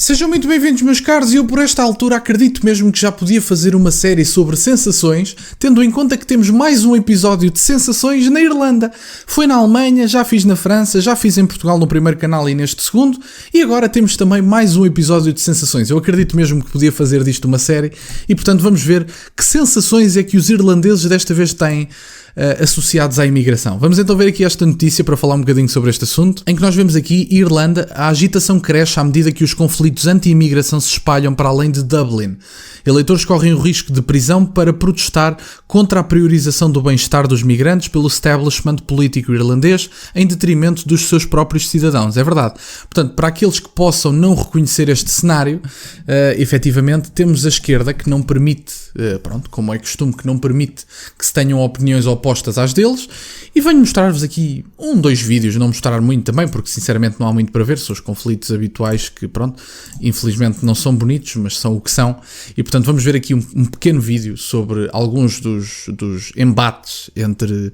Sejam muito bem-vindos, meus caros, e eu por esta altura acredito mesmo que já podia fazer uma série sobre sensações, tendo em conta que temos mais um episódio de sensações na Irlanda. Foi na Alemanha, já fiz na França, já fiz em Portugal no primeiro canal e neste segundo, e agora temos também mais um episódio de sensações. Eu acredito mesmo que podia fazer disto uma série, e portanto vamos ver que sensações é que os irlandeses desta vez têm associados à imigração. Vamos então ver aqui esta notícia para falar um bocadinho sobre este assunto, em que nós vemos aqui, Irlanda, a agitação cresce à medida que os conflitos anti-imigração se espalham para além de Dublin. Eleitores correm o risco de prisão para protestar contra a priorização do bem-estar dos migrantes pelo establishment político irlandês em detrimento dos seus próprios cidadãos. É verdade. Portanto, para aqueles que possam não reconhecer este cenário, efetivamente temos a esquerda que não permite, como é costume, que não permite que se tenham opiniões opostas às deles, e venho mostrar-vos aqui dois vídeos, não mostrar muito também, porque sinceramente não há muito para ver, são os conflitos habituais que, infelizmente não são bonitos, mas são o que são, e portanto vamos ver aqui um pequeno vídeo sobre alguns dos embates entre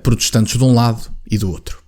protestantes de um lado e do outro.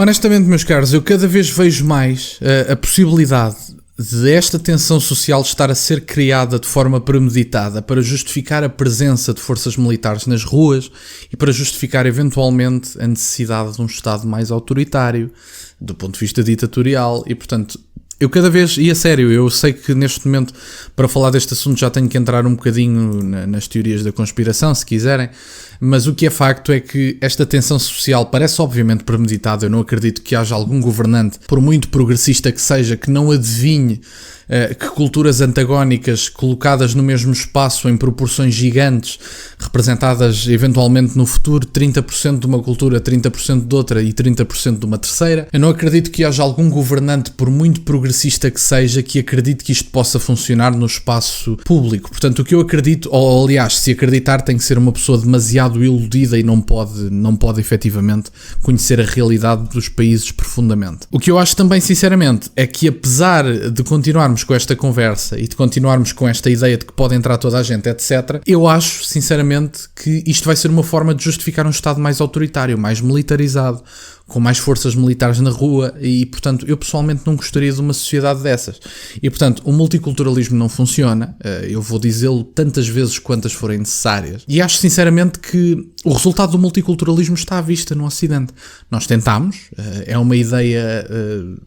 Honestamente, meus caros, eu cada vez vejo mais a possibilidade de esta tensão social estar a ser criada de forma premeditada para justificar a presença de forças militares nas ruas e para justificar eventualmente a necessidade de um Estado mais autoritário, do ponto de vista ditatorial, e portanto eu cada vez, e a sério, eu sei que neste momento para falar deste assunto já tenho que entrar um bocadinho nas teorias da conspiração, se quiserem, mas o que é facto é que esta tensão social parece obviamente premeditada. Eu não acredito que haja algum governante, por muito progressista que seja, que não adivinhe que culturas antagónicas colocadas no mesmo espaço em proporções gigantes, representadas eventualmente no futuro 30% de uma cultura, 30% de outra e 30% de uma terceira. Eu não acredito que haja algum governante, por muito progressista que seja, que acredite que isto possa funcionar no espaço público. Portanto, o que eu acredito, ou aliás, se acreditar, tem que ser uma pessoa demasiado iludida e não pode efetivamente conhecer a realidade dos países profundamente. O que eu acho também, sinceramente, é que apesar de continuarmos com esta conversa e de continuarmos com esta ideia de que pode entrar toda a gente, etc., eu acho, sinceramente, que isto vai ser uma forma de justificar um Estado mais autoritário, mais militarizado, com mais forças militares na rua, e portanto eu pessoalmente não gostaria de uma sociedade dessas. E portanto o multiculturalismo não funciona, eu vou dizê-lo tantas vezes quantas forem necessárias, e acho sinceramente que o resultado do multiculturalismo está à vista no Ocidente. Nós tentámos, é uma ideia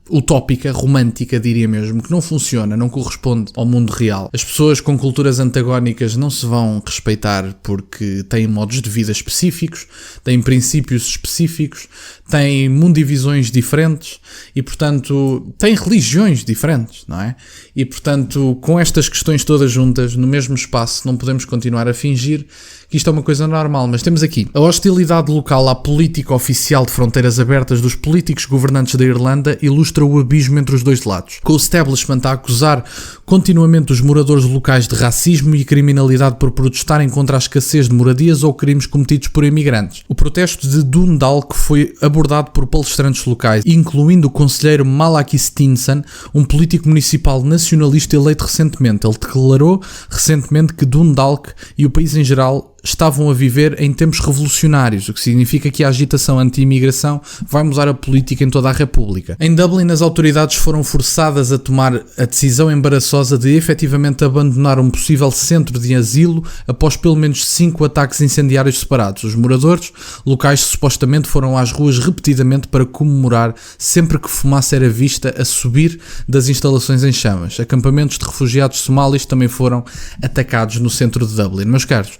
utópica, romântica diria mesmo, que não funciona, não corresponde ao mundo real. As pessoas com culturas antagónicas não se vão respeitar porque têm modos de vida específicos, têm princípios específicos, têm mundivisões diferentes e, portanto, têm religiões diferentes, não é? E, portanto, com estas questões todas juntas, no mesmo espaço, não podemos continuar a fingir que isto é uma coisa normal. Mas temos aqui a hostilidade local à política oficial de fronteiras abertas dos políticos governantes da Irlanda ilustra o abismo entre os dois lados, com o establishment a acusar continuamente os moradores locais de racismo e criminalidade por protestarem contra a escassez de moradias ou crimes cometidos por imigrantes. O protesto de Dundalk foi abordado por palestrantes locais, incluindo o conselheiro Malachy Stinson, um político municipal nacionalista eleito recentemente. Ele declarou recentemente que Dundalk e o país em geral estavam a viver em tempos revolucionários, o que significa que a agitação anti-imigração vai mudar a política em toda a República. Em Dublin, as autoridades foram forçadas a tomar a decisão embaraçosa de efetivamente abandonar um possível centro de asilo após pelo menos 5 ataques incendiários separados. Os moradores locais supostamente foram às ruas repetidamente para comemorar sempre que fumaça era vista a subir das instalações em chamas. Acampamentos de refugiados somalis também foram atacados no centro de Dublin. Meus caros,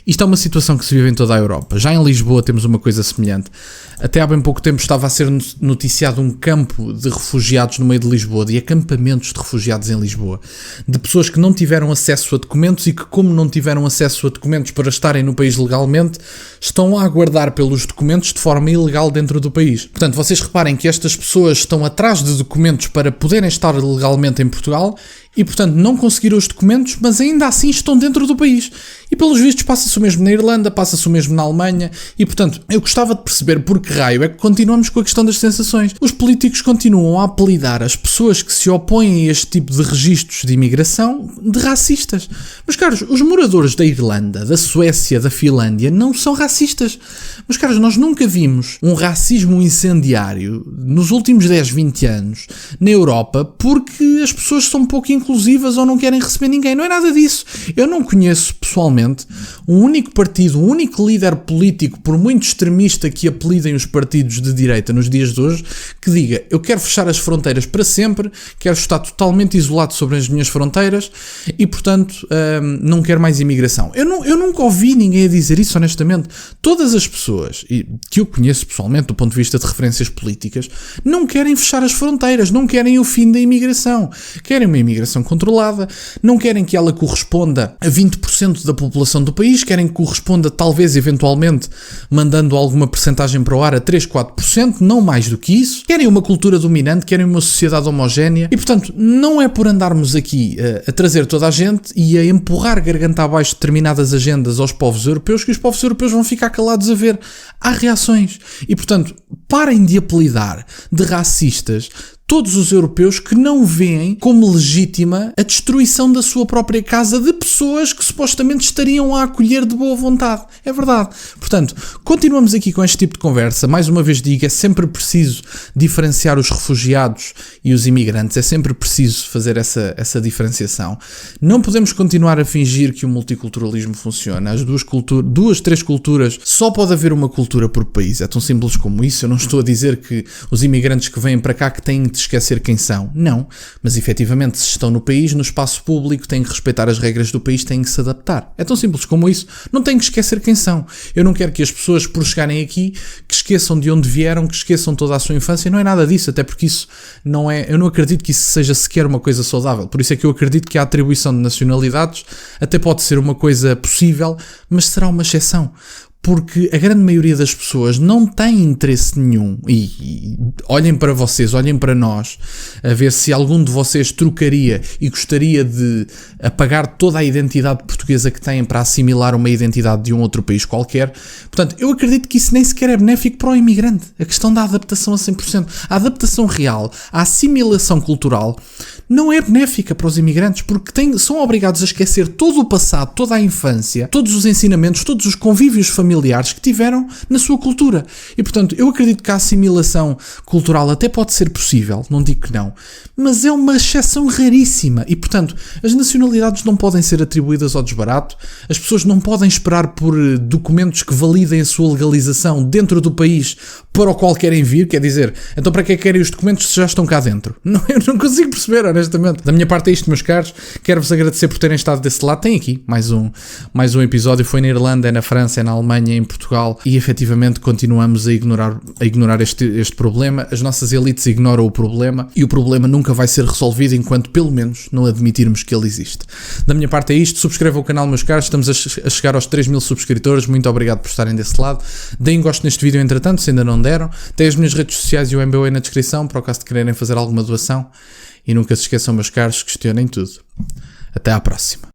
Isto é uma situação que se vive em toda a Europa. Já em Lisboa temos uma coisa semelhante. Até há bem pouco tempo estava a ser noticiado um campo de refugiados no meio de Lisboa, de acampamentos de refugiados em Lisboa, de pessoas que não tiveram acesso a documentos e que, como não tiveram acesso a documentos para estarem no país legalmente, estão a aguardar pelos documentos de forma ilegal dentro do país. Portanto, vocês reparem que estas pessoas estão atrás de documentos para poderem estar legalmente em Portugal e, portanto, não conseguiram os documentos, mas ainda assim estão dentro do país. E, pelos vistos, passa-se o mesmo na Irlanda, passa-se o mesmo na Alemanha e, portanto, eu gostava de perceber por que raio é que continuamos com a questão das sensações. Os políticos continuam a apelidar as pessoas que se opõem a este tipo de registros de imigração de racistas. Meus caros, os moradores da Irlanda, da Suécia, da Finlândia não são racistas. Meus caros, nós nunca vimos um racismo incendiário nos últimos 10, 20 anos na Europa porque as pessoas são pouco inclusivas ou não querem receber ninguém. Não é nada disso. Eu não conheço pessoalmente um único partido, um único líder político, por muito extremista que apelidem os partidos de direita nos dias de hoje, que diga: eu quero fechar as fronteiras para sempre, quero estar totalmente isolado sobre as minhas fronteiras e, portanto, não quero mais imigração. Eu nunca ouvi ninguém a dizer isso, honestamente. Todas as pessoas que eu conheço pessoalmente, do ponto de vista de referências políticas, não querem fechar as fronteiras, não querem o fim da imigração. Querem uma imigração controlada, não querem que ela corresponda a 20% da população do país, querem que corresponda, talvez, eventualmente, mandando alguma percentagem para o ar a 3, 4%, não mais do que isso. Querem uma cultura dominante, querem uma sociedade homogénea e, portanto, não é por andarmos aqui a trazer toda a gente e a empurrar garganta abaixo determinadas agendas aos povos europeus que os povos europeus vão ficar calados a ver. Há reações. E, portanto, parem de apelidar de racistas todos os europeus que não veem como legítima a destruição da sua própria casa de pessoas que supostamente estariam a acolher de boa vontade. É verdade. Portanto, continuamos aqui com este tipo de conversa. Mais uma vez digo, é sempre preciso diferenciar os refugiados e os imigrantes. É sempre preciso fazer essa diferenciação. Não podemos continuar a fingir que o multiculturalismo funciona. As duas, três culturas, só pode haver uma cultura por país. É tão simples como isso. Eu não estou a dizer que os imigrantes que vêm para cá que têm de esquecer quem são. Não. Mas efetivamente, se estão no país, no espaço público, têm que respeitar as regras do país, têm que se adaptar. É tão simples como isso. Não têm que esquecer quem são. Eu não quero que as pessoas, por chegarem aqui, que esqueçam de onde vieram, que esqueçam toda a sua infância. Não é nada disso, até porque isso não é... Eu não acredito que isso seja sequer uma coisa saudável. Por isso é que eu acredito que a atribuição de nacionalidades até pode ser uma coisa possível, mas será uma exceção. Porque a grande maioria das pessoas não tem interesse nenhum e olhem para vocês, olhem para nós, a ver se algum de vocês trocaria e gostaria de apagar toda a identidade portuguesa que têm para assimilar uma identidade de um outro país qualquer. Portanto, eu acredito que isso nem sequer é benéfico para o imigrante. A questão da adaptação a 100%. A adaptação real, a assimilação cultural, não é benéfica para os imigrantes porque são obrigados a esquecer todo o passado, toda a infância, todos os ensinamentos, todos os convívios familiares que tiveram na sua cultura. E, portanto, eu acredito que a assimilação cultural até pode ser possível, não digo que não, mas é uma exceção raríssima e, portanto, as nacionalidades não podem ser atribuídas ao desbarato, as pessoas não podem esperar por documentos que validem a sua legalização dentro do país para o qual querem vir, quer dizer, então para que é que querem os documentos se já estão cá dentro? Não, eu não consigo perceber, honestamente. Da minha parte é isto, meus caros, quero-vos agradecer por terem estado desse lado. Tem aqui mais um episódio, foi na Irlanda, é na França, é na Alemanha, é em Portugal e efetivamente continuamos a ignorar este problema. As nossas elites ignoram o problema e o problema nunca vai ser resolvido enquanto pelo menos não admitirmos que ele existe. Da minha parte é isto, subscrevam o canal, meus caros, estamos a chegar aos 3.000 subscritores, muito obrigado por estarem desse lado. Deem gosto neste vídeo entretanto, se ainda não deram, tem as minhas redes sociais e o MBA na descrição, para o caso de quererem fazer alguma doação e nunca se esqueçam, meus caros, questionem tudo. Até à próxima.